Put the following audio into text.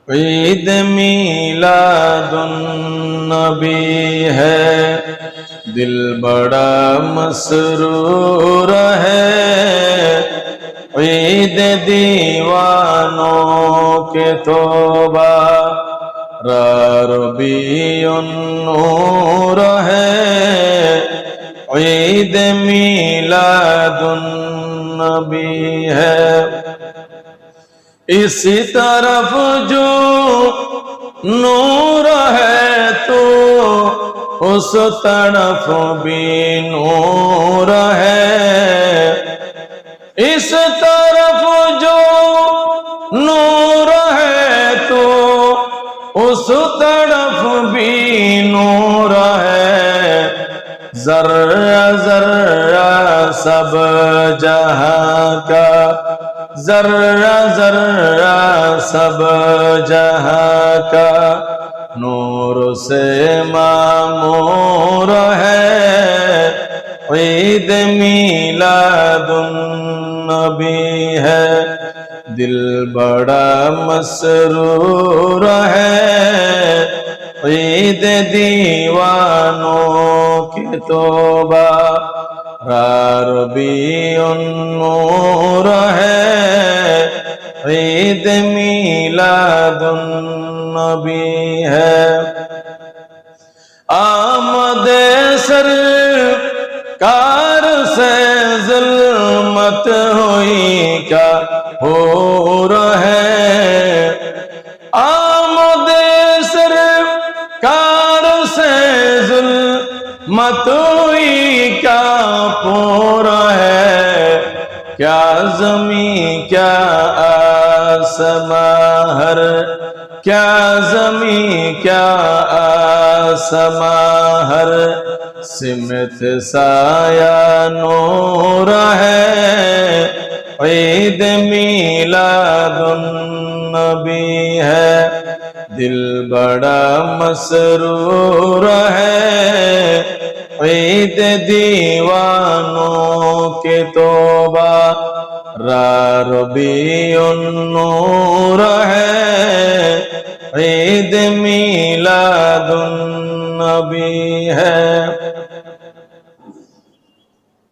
ईद मीलादुन्नबी है, दिल बड़ा मसरूर है। ईद दीवानों के तौबा रबीउन्नूर है। ईद मीलादुन्नबी है। इसी तरफ जो नूर है तो उस तरफ भी नूर है। इस तरफ जो नूर है तो उस तरफ भी नूर है। ज़र्रा ज़र्रा सब जहां का, ज़र्रा ज़र्रा सब जहां का नूर से मामूर है। ईद मीलादुन्नबी है, दिल बड़ा मसरूर है। ईद दीवानों की तौबा रबीउन्नूर है। ईद मीलादुन्नबी है। आमदे सरकार से ज़ुल्मत हुई क्या हूर है। आमदे सरकार से ज़ुल्मत हुई क्या पूरा है। क्या ज़मीं क्या आसमां हर, क्या ज़मीं क्या आसमां हर सिमत साया नूर है। ईद मीलादुन्नबी है, दिल बड़ा मसरूर है। ईद दीवानों के तौबा रबीउन्नूर है। ईद मीलादुन्नबी